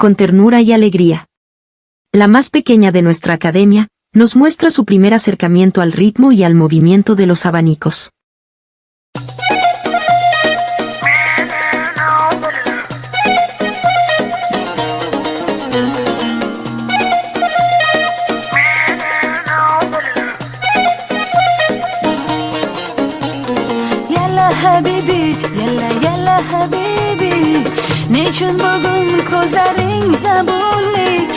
con ternura y alegría. La más pequeña de nuestra academia, nos muestra su primer acercamiento al ritmo y al movimiento de los abanicos. Habibi, yalla habibi, nechun bugun ko'zlaring zabunli,